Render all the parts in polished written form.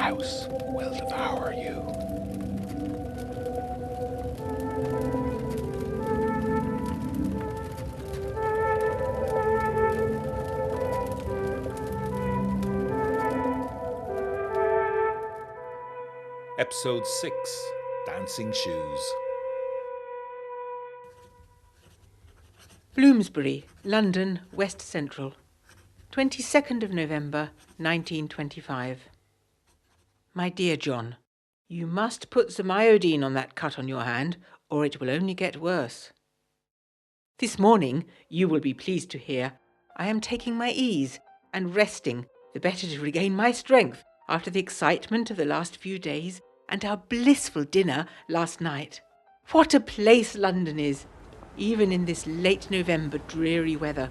house will devour you. Episode 6, Dancing Shoes. Bloomsbury, London, West Central, 22nd of November, 1925. My dear John, you must put some iodine on that cut on your hand, or it will only get worse. This morning, you will be pleased to hear, I am taking my ease and resting, the better to regain my strength after the excitement of the last few days and our blissful dinner last night. What a place London is, even in this late November dreary weather,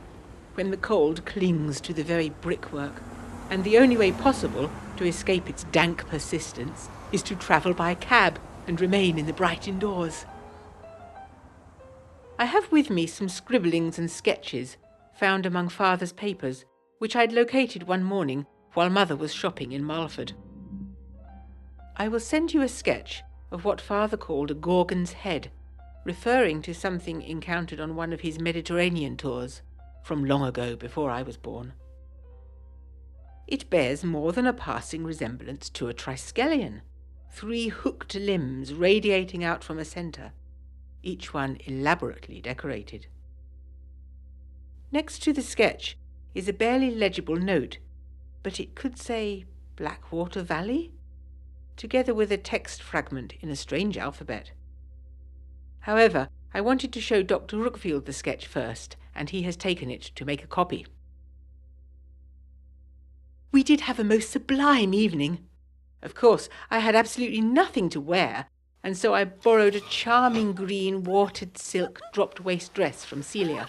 when the cold clings to the very brickwork, and the only way possible to escape its dank persistence is to travel by cab and remain in the bright indoors. I have with me some scribblings and sketches found among Father's papers, which I'd located one morning while Mother was shopping in Marlford. I will send you a sketch of what Father called a Gorgon's head, referring to something encountered on one of his Mediterranean tours, from long ago before I was born. It bears more than a passing resemblance to a triskelion, 3 hooked limbs radiating out from a centre, each one elaborately decorated. Next to the sketch is a barely legible note, but it could say Blackwater Valley, together with a text fragment in a strange alphabet. However, I wanted to show Dr. Rookfield the sketch first, and he has taken it to make a copy. We did have a most sublime evening. Of course, I had absolutely nothing to wear, and so I borrowed a charming green watered silk dropped waist dress from Celia,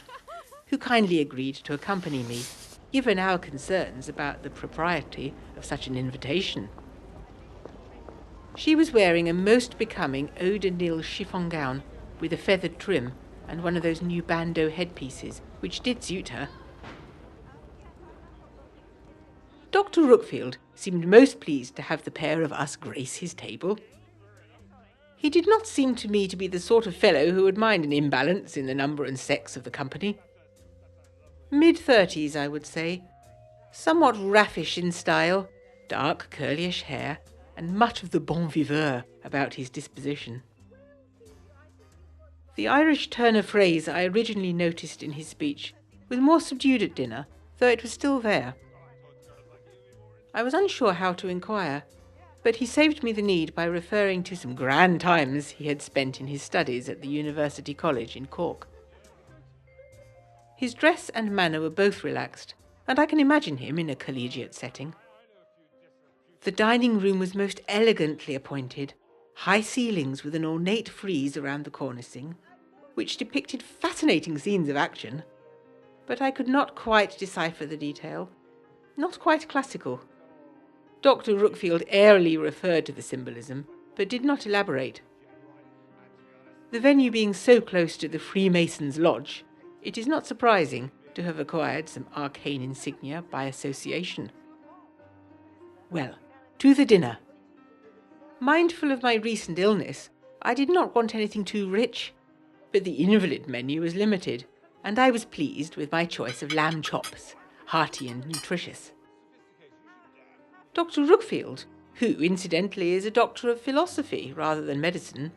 who kindly agreed to accompany me, given our concerns about the propriety of such an invitation. She was wearing a most becoming eau de Nil chiffon gown with a feathered trim and one of those new bandeau headpieces, which did suit her. Dr. Rookfield seemed most pleased to have the pair of us grace his table. He did not seem to me to be the sort of fellow who would mind an imbalance in the number and sex of the company. Mid-30s, I would say, somewhat raffish in style, dark curlyish hair, and much of the bon viveur about his disposition. The Irish turn of phrase I originally noticed in his speech was more subdued at dinner, though it was still there. I was unsure how to inquire, but he saved me the need by referring to some grand times he had spent in his studies at the University College in Cork. His dress and manner were both relaxed, and I can imagine him in a collegiate setting. The dining room was most elegantly appointed, high ceilings with an ornate frieze around the cornicing, which depicted fascinating scenes of action, but I could not quite decipher the detail. Not quite classical. Dr. Rookfield airily referred to the symbolism, but did not elaborate. The venue being so close to the Freemasons' Lodge, it is not surprising to have acquired some arcane insignia by association. Well, to the dinner. Mindful of my recent illness, I did not want anything too rich, but the invalid menu was limited, and I was pleased with my choice of lamb chops, hearty and nutritious. Dr. Rookfield, who incidentally is a doctor of philosophy rather than medicine,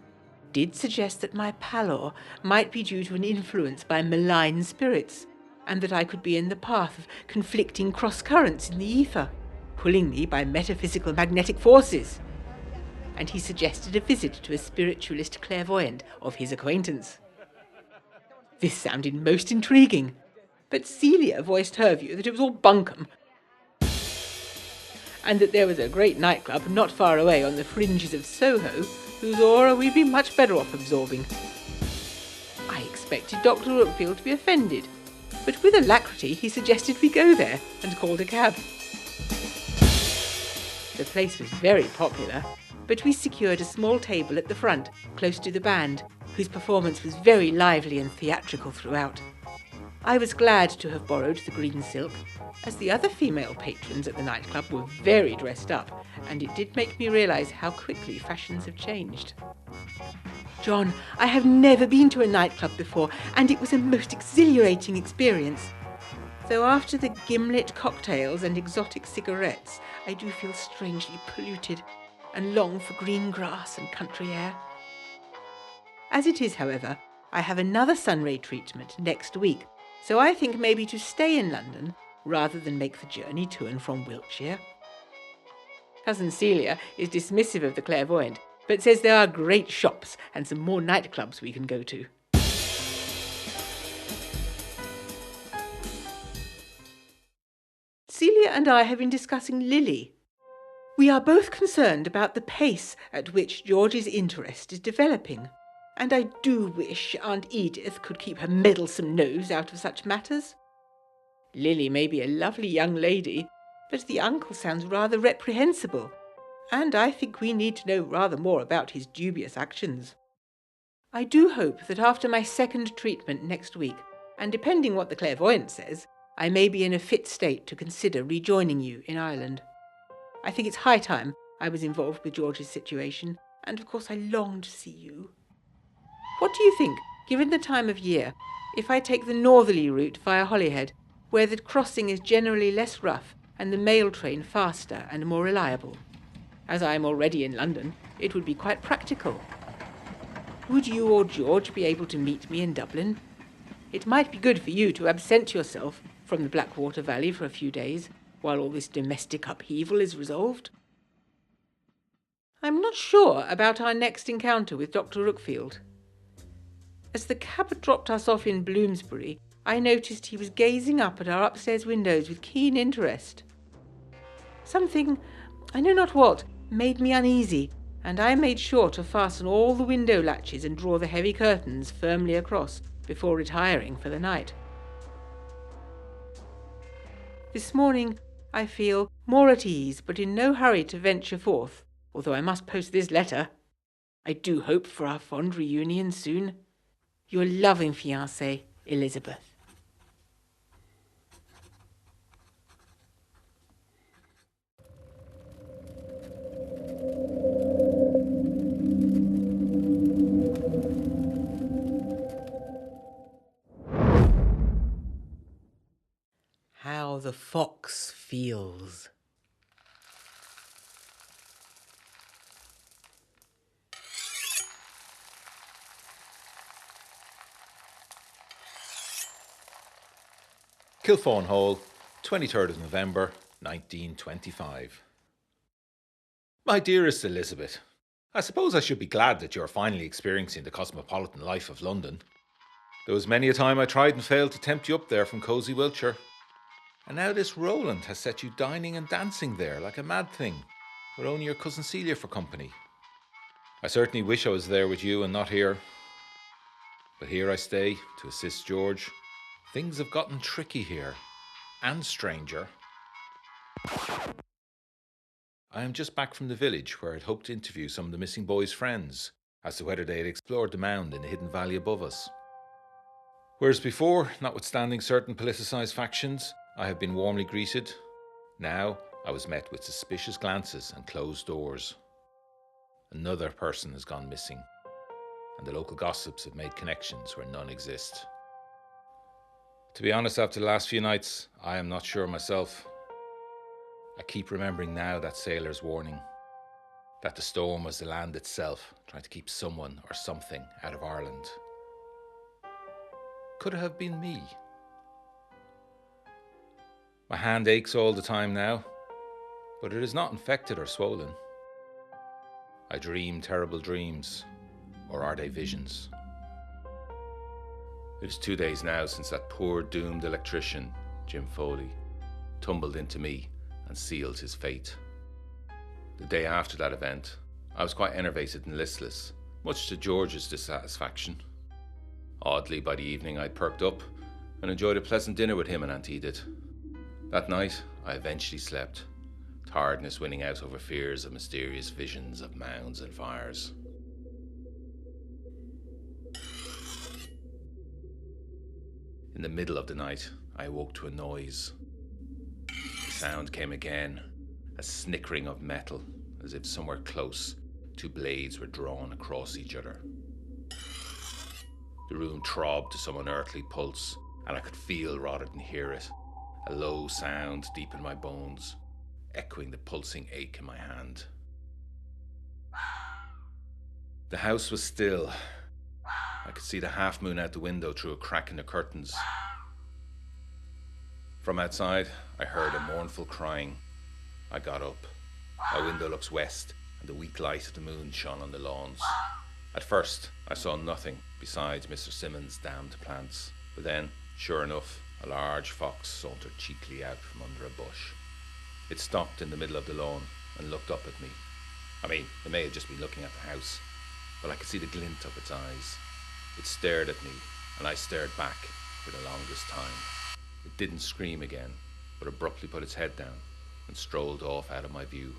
did suggest that my pallor might be due to an influence by malign spirits, and that I could be in the path of conflicting cross-currents in the ether, pulling me by metaphysical magnetic forces. And he suggested a visit to a spiritualist clairvoyant of his acquaintance. This sounded most intriguing, but Celia voiced her view that it was all bunkum, and that there was a great nightclub not far away on the fringes of Soho, whose aura we'd be much better off absorbing. I expected Dr. Rookfield to be offended, but with alacrity he suggested we go there and called a cab. The place was very popular, but we secured a small table at the front, close to the band, whose performance was very lively and theatrical throughout. I was glad to have borrowed the green silk, as the other female patrons at the nightclub were very dressed up, and it did make me realise how quickly fashions have changed. Jon, I have never been to a nightclub before, and it was a most exhilarating experience. Though after the gimlet cocktails and exotic cigarettes, I do feel strangely polluted and long for green grass and country air. As it is, however, I have another sunray treatment next week, so I think maybe to stay in London rather than make the journey to and from Wiltshire. Cousin Celia is dismissive of the clairvoyant, but says there are great shops and some more nightclubs we can go to. Celia and I have been discussing Lily. We are both concerned about the pace at which George's interest is developing, and I do wish Aunt Edith could keep her meddlesome nose out of such matters. Lily may be a lovely young lady, but the uncle sounds rather reprehensible, and I think we need to know rather more about his dubious actions. I do hope that after my second treatment next week, and depending what the clairvoyant says, I may be in a fit state to consider rejoining you in Ireland. I think it's high time I was involved with George's situation, and of course I long to see you. What do you think, given the time of year, if I take the northerly route via Holyhead, where the crossing is generally less rough and the mail train faster and more reliable? As I am already in London, it would be quite practical. Would you or George be able to meet me in Dublin? It might be good for you to absent yourself from the Blackwater Valley for a few days, while all this domestic upheaval is resolved. I'm not sure about our next encounter with Dr. Rookfield. As the cab dropped us off in Bloomsbury, I noticed he was gazing up at our upstairs windows with keen interest. Something, I know not what, made me uneasy, and I made sure to fasten all the window latches and draw the heavy curtains firmly across before retiring for the night. This morning I feel more at ease, but in no hurry to venture forth, although I must post this letter. I do hope for our fond reunion soon. Your loving fiancée, Elizabeth. How the fox feels. Kilphaun Hall, 23rd of November, 1925. My dearest Elizabeth, I suppose I should be glad that you're finally experiencing the cosmopolitan life of London. There was many a time I tried and failed to tempt you up there from cosy Wiltshire. And now this Roland has set you dining and dancing there like a mad thing, with only your cousin Celia for company. I certainly wish I was there with you and not here. But here I stay to assist George. Things have gotten tricky here, and stranger. I am just back from the village where I'd hoped to interview some of the missing boys' friends as to whether they had explored the mound in the hidden valley above us. Whereas before, notwithstanding certain politicised factions, I have been warmly greeted. Now I was met with suspicious glances and closed doors. Another person has gone missing, and the local gossips have made connections where none exist. To be honest, after the last few nights, I am not sure myself. I keep remembering now that sailor's warning, that the storm was the land itself trying to keep someone or something out of Ireland. Could it have been me? My hand aches all the time now, but it is not infected or swollen. I dream terrible dreams, or are they visions? It is 2 days now since that poor doomed electrician, Jim Foley, tumbled into me and sealed his fate. The day after that event, I was quite enervated and listless, much to George's dissatisfaction. Oddly, by the evening I'd perked up and enjoyed a pleasant dinner with him and Aunt Edith. That night, I eventually slept, tiredness winning out over fears of mysterious visions of mounds and fires. In the middle of the night, I awoke to a noise. The sound came again, a snickering of metal, as if somewhere close, two blades were drawn across each other. The room throbbed to some unearthly pulse, and I could feel rather than hear it, a low sound deep in my bones, echoing the pulsing ache in my hand. The house was still. I could see the half moon out the window through a crack in the curtains. From outside, I heard a mournful crying. I got up. My window looks west, and the weak light of the moon shone on the lawns. At first, I saw nothing besides Mr. Simmons' damned plants. But then, sure enough, a large fox sauntered cheekily out from under a bush. It stopped in the middle of the lawn and looked up at me. I mean, it may have just been looking at the house, but I could see the glint of its eyes. It stared at me, and I stared back for the longest time. It didn't scream again, but abruptly put its head down and strolled off out of my view.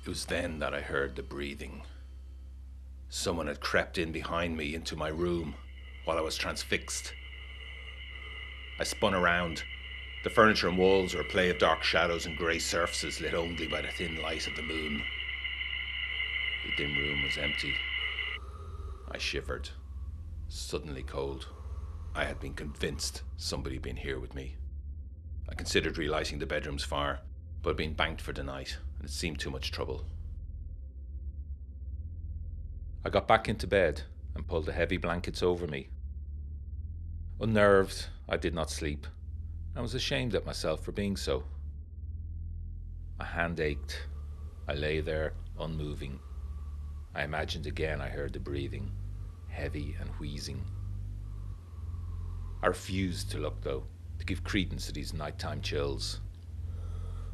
It was then that I heard the breathing. Someone had crept in behind me into my room while I was transfixed. I spun around. The furniture and walls were a play of dark shadows and grey surfaces lit only by the thin light of the moon. The dim room was empty. I shivered, suddenly cold. I had been convinced somebody had been here with me. I considered relighting the bedroom's fire, but had been banked for the night, and it seemed too much trouble. I got back into bed and pulled the heavy blankets over me. Unnerved, I did not sleep. I was ashamed at myself for being so. My hand ached. I lay there, unmoving. I imagined again I heard the breathing, heavy and wheezing. I refused to look, though, to give credence to these nighttime chills.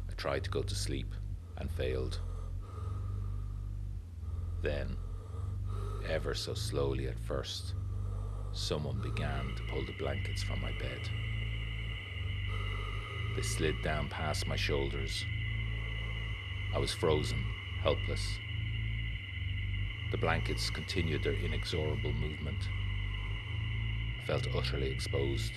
I tried to go to sleep and failed. Then, ever so slowly at first, someone began to pull the blankets from my bed. They slid down past my shoulders. I was frozen, helpless. The blankets continued their inexorable movement. I felt utterly exposed.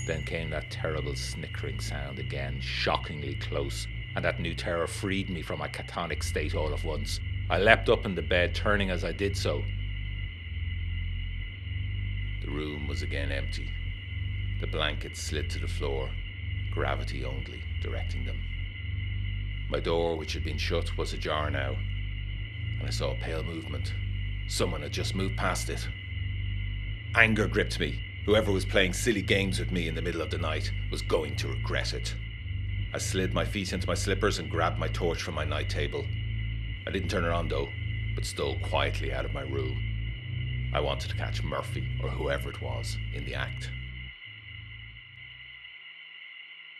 Then came that terrible snickering sound again, shockingly close, and that new terror freed me from my catatonic state all at once. I leapt up in the bed, turning as I did so. The room was again empty. The blankets slid to the floor, gravity only directing them. My door, which had been shut, was ajar now, and I saw a pale movement. Someone had just moved past it. Anger gripped me. Whoever was playing silly games with me in the middle of the night was going to regret it. I slid my feet into my slippers and grabbed my torch from my night table. I didn't turn it on though, but stole quietly out of my room. I wanted to catch Murphy, or whoever it was, in the act.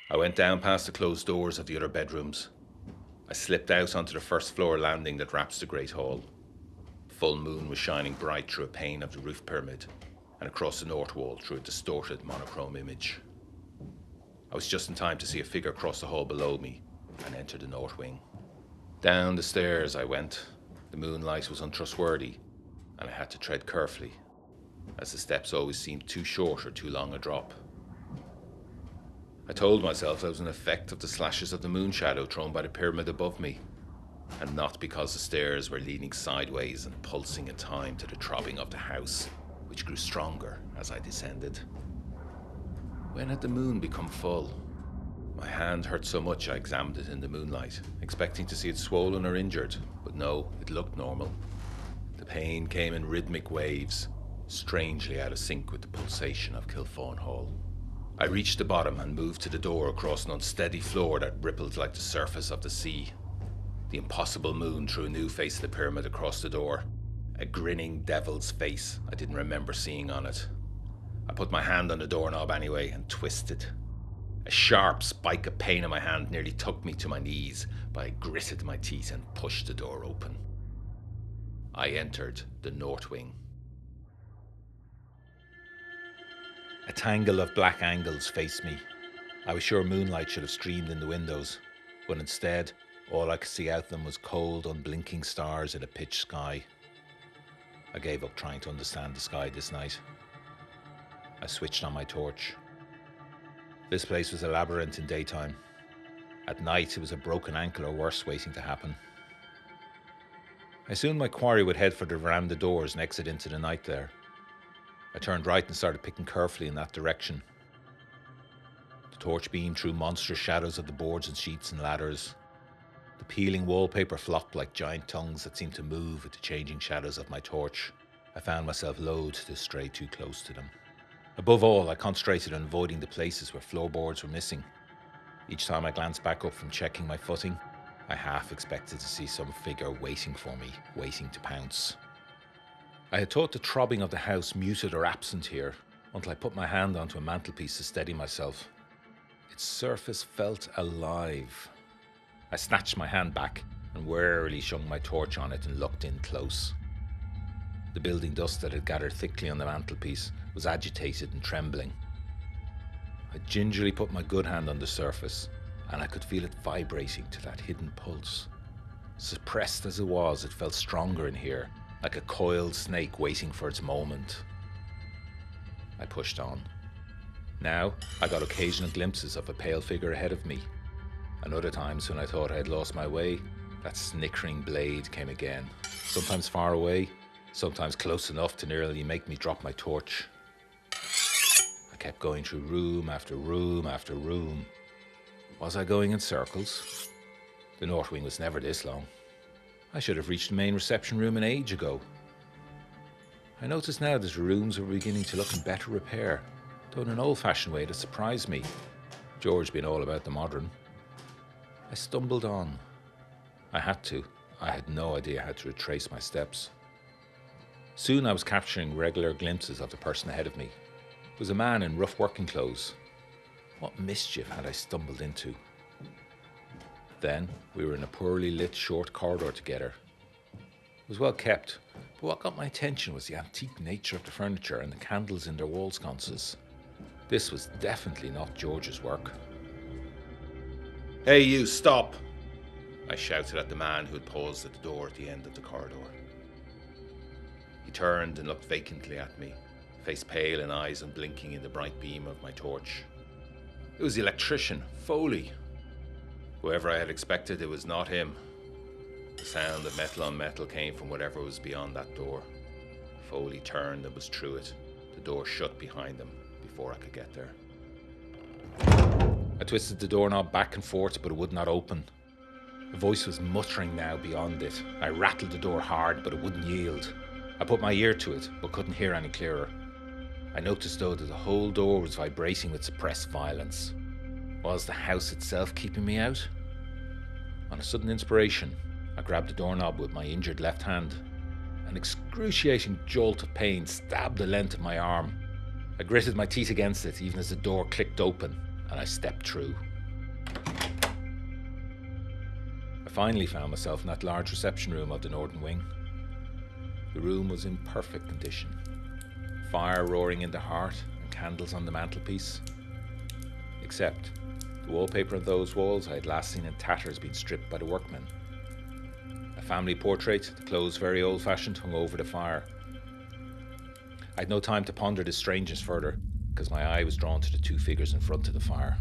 I went down past the closed doors of the other bedrooms. I slipped out onto the first floor landing that wraps the great hall. The full moon was shining bright through a pane of the roof pyramid, and across the north wall through a distorted monochrome image. I was just in time to see a figure cross the hall below me and enter the north wing. Down the stairs I went. The moonlight was untrustworthy, and I had to tread carefully, as the steps always seemed too short or too long a drop. I told myself I was an effect of the slashes of the moon shadow thrown by the pyramid above me, and not because the stairs were leaning sideways and pulsing in time to the throbbing of the house, which grew stronger as I descended. When had the moon become full? My hand hurt so much I examined it in the moonlight, expecting to see it swollen or injured, but no, it looked normal. The pain came in rhythmic waves, strangely out of sync with the pulsation of Kilphaun Hall. I reached the bottom and moved to the door across an unsteady floor that rippled like the surface of the sea. The impossible moon threw a new face of the pyramid across the door, a grinning devil's face I didn't remember seeing on it. I put my hand on the doorknob anyway and twisted. A sharp spike of pain in my hand nearly took me to my knees, but I gritted my teeth and pushed the door open. I entered the north wing. A tangle of black angles faced me. I was sure moonlight should have streamed in the windows, but instead, all I could see out them was cold, unblinking stars in a pitch sky. I gave up trying to understand the sky this night. I switched on my torch. This place was a labyrinth in daytime. At night, it was a broken ankle or worse waiting to happen. I assumed my quarry would head for the veranda doors and exit into the night there. I turned right and started picking carefully in that direction. The torch beamed through monstrous shadows of the boards and sheets and ladders. The peeling wallpaper flopped like giant tongues that seemed to move with the changing shadows of my torch. I found myself loath to stray too close to them. Above all, I concentrated on avoiding the places where floorboards were missing. Each time I glanced back up from checking my footing, I half expected to see some figure waiting for me, waiting to pounce. I had thought the throbbing of the house muted or absent here, until I put my hand onto a mantelpiece to steady myself. Its surface felt alive. I snatched my hand back and warily shone my torch on it and looked in close. The building dust that had gathered thickly on the mantelpiece was agitated and trembling. I gingerly put my good hand on the surface, and I could feel it vibrating to that hidden pulse. Suppressed as it was, it felt stronger in here, like a coiled snake waiting for its moment. I pushed on. Now, I got occasional glimpses of a pale figure ahead of me, and other times when I thought I had lost my way, that snickering blade came again, sometimes far away, sometimes close enough to nearly make me drop my torch. I kept going through room after room after room. Was I going in circles? The north wing was never this long. I should have reached the main reception room an age ago. I noticed now that the rooms were beginning to look in better repair, though in an old-fashioned way that surprised me, George being all about the modern. I stumbled on. I had to. I had no idea how to retrace my steps. Soon I was capturing regular glimpses of the person ahead of me. It was a man in rough working clothes. What mischief had I stumbled into? Then we were in a poorly lit short corridor together. It was well kept, but what got my attention was the antique nature of the furniture and the candles in their wall sconces. This was definitely not George's work. "Hey you, stop!" I shouted at the man who had paused at the door at the end of the corridor. He turned and looked vacantly at me, face pale and eyes unblinking in the bright beam of my torch. It was the electrician, Foley. Whoever I had expected, it was not him. The sound of metal on metal came from whatever was beyond that door. Foley turned and was through it, the door shut behind him before I could get there. I twisted the doorknob back and forth, but it would not open. A voice was muttering now beyond it. I rattled the door hard, but it wouldn't yield. I put my ear to it, but couldn't hear any clearer. I noticed, though, that the whole door was vibrating with suppressed violence. Was the house itself keeping me out? On a sudden inspiration, I grabbed the doorknob with my injured left hand. An excruciating jolt of pain stabbed the length of my arm. I gritted my teeth against it, even as the door clicked open, and I stepped through. I finally found myself in that large reception room of the northern wing. The room was in perfect condition. Fire roaring in the hearth and candles on the mantelpiece. Except the wallpaper on those walls I had last seen in tatters being stripped by the workmen. A family portrait, the clothes very old-fashioned, hung over the fire. I had no time to ponder this strangeness further, because my eye was drawn to the two figures in front of the fire.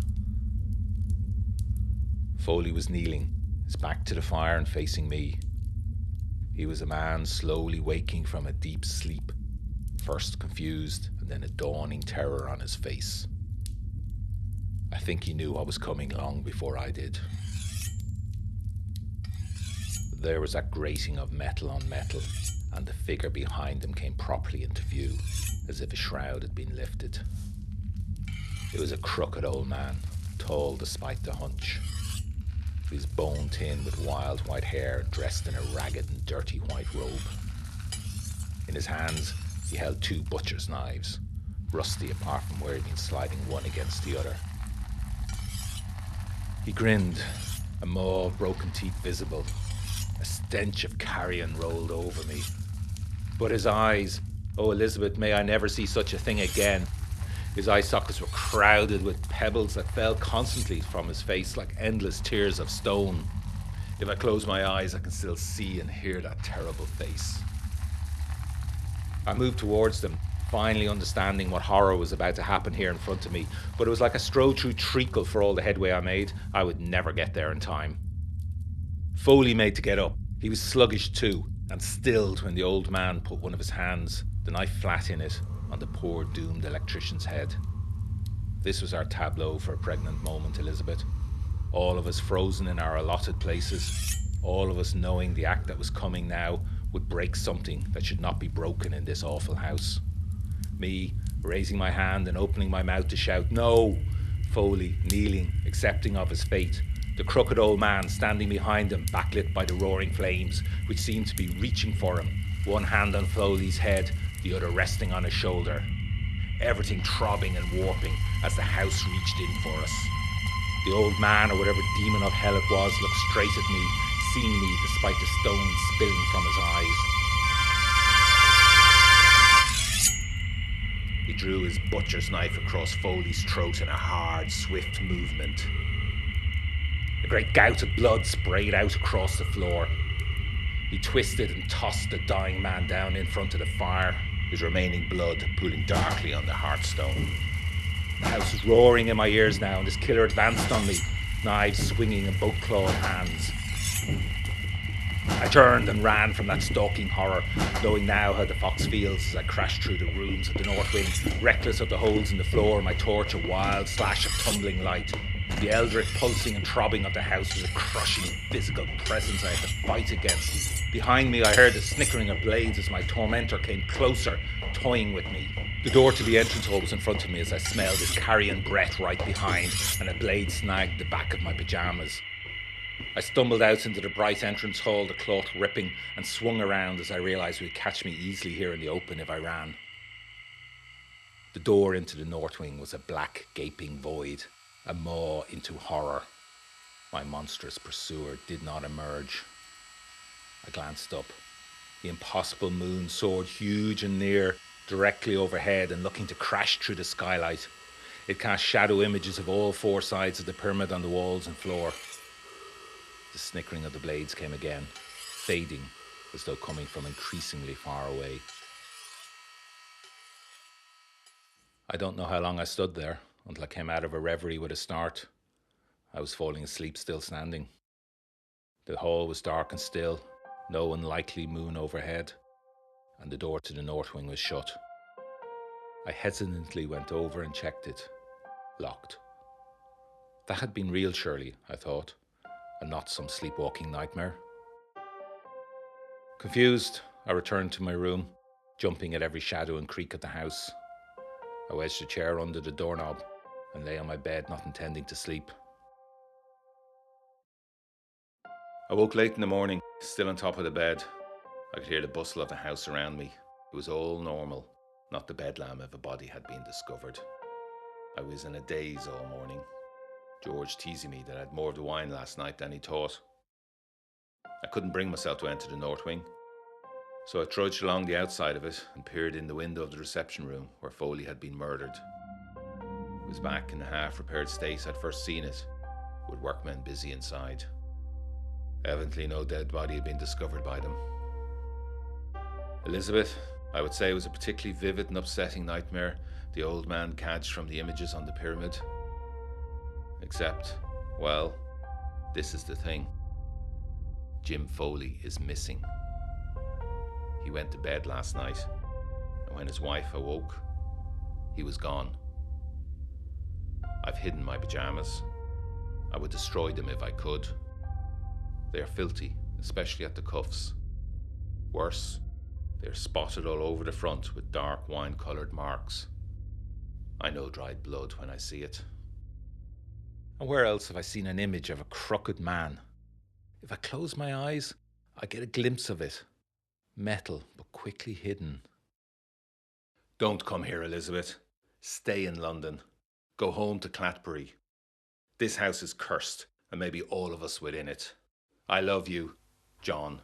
Foley was kneeling, his back to the fire and facing me. He was a man slowly waking from a deep sleep, first confused and then a dawning terror on his face. I think he knew what was coming long before I did. There was that grating of metal on metal, and the figure behind him came properly into view, as if a shroud had been lifted. It was a crooked old man, tall despite the hunch. He was bone-thin with wild white hair and dressed in a ragged and dirty white robe. In his hands, he held two butcher's knives, rusty apart from where he'd been sliding one against the other. He grinned, a maw of broken teeth visible. A stench of carrion rolled over me. But his eyes, oh Elizabeth, may I never see such a thing again. His eye sockets were crowded with pebbles that fell constantly from his face like endless tears of stone. If I close my eyes, I can still see and hear that terrible face. I moved towards them, finally understanding what horror was about to happen here in front of me, but it was like a stroll through treacle for all the headway I made. I would never get there in time. Foley made to get up. He was sluggish too, and stilled when the old man put one of his hands, the knife flat in it, on the poor doomed electrician's head. This was our tableau for a pregnant moment, Elizabeth. All of us frozen in our allotted places, all of us knowing the act that was coming now would break something that should not be broken in this awful house. Me, raising my hand and opening my mouth to shout, "No!" Foley, kneeling, accepting of his fate. The crooked old man standing behind him, backlit by the roaring flames, which seemed to be reaching for him, one hand on Foley's head, the other resting on his shoulder. Everything throbbing and warping as the house reached in for us. The old man, or whatever demon of hell it was, looked straight at me, seeing me despite the stones spilling from his eyes. He drew his butcher's knife across Foley's throat in a hard, swift movement. A great gout of blood sprayed out across the floor. He twisted and tossed the dying man down in front of the fire, his remaining blood pooling darkly on the hearthstone. The house was roaring in my ears now, and this killer advanced on me, knives swinging in both clawed hands. I turned and ran from that stalking horror, knowing now how the fox feels as I crashed through the rooms of the north wing, reckless of the holes in the floor, my torch a wild slash of tumbling light. The eldritch pulsing and throbbing of the house was a crushing physical presence I had to fight against. Behind me I heard the snickering of blades as my tormentor came closer, toying with me. The door to the entrance hall was in front of me as I smelled his carrion breath right behind, and a blade snagged the back of my pyjamas. I stumbled out into the bright entrance hall, the cloth ripping, and swung around as I realised it would catch me easily here in the open if I ran. The door into the north wing was a black, gaping void, a maw into horror. My monstrous pursuer did not emerge. I glanced up. The impossible moon soared huge and near, directly overhead and looking to crash through the skylight. It cast shadow images of all four sides of the pyramid on the walls and floor. The snickering of the blades came again, fading as though coming from increasingly far away. I don't know how long I stood there, until I came out of a reverie with a start. I was falling asleep still standing. The hall was dark and still, no unlikely moon overhead, and the door to the north wing was shut. I hesitantly went over and checked it. Locked. That had been real, surely, I thought, and not some sleepwalking nightmare. Confused, I returned to my room, jumping at every shadow and creak of the house. I wedged a chair under the doorknob and lay on my bed, not intending to sleep. I woke late in the morning, still on top of the bed. I could hear the bustle of the house around me. It was all normal, not the bedlam if a body had been discovered. I was in a daze all morning. George teasing me that I had more of the wine last night than he thought. I couldn't bring myself to enter the north wing, so I trudged along the outside of it and peered in the window of the reception room where Foley had been murdered. It was back in the half-repaired state I'd first seen it, with workmen busy inside. Evidently no dead body had been discovered by them. Elizabeth, I would say, was a particularly vivid and upsetting nightmare the old man cadged from the images on the pyramid. Except, well, this is the thing. Jim Foley is missing. He went to bed last night, and when his wife awoke, he was gone. I've hidden my pyjamas. I would destroy them if I could. They are filthy, especially at the cuffs. Worse, they are spotted all over the front with dark wine-coloured marks. I know dried blood when I see it. And where else have I seen an image of a crooked man? If I close my eyes, I get a glimpse of it. Metal, but quickly hidden. Don't come here, Elizabeth. Stay in London. Go home to Clatbury. This house is cursed, and maybe all of us within it. I love you, Jon.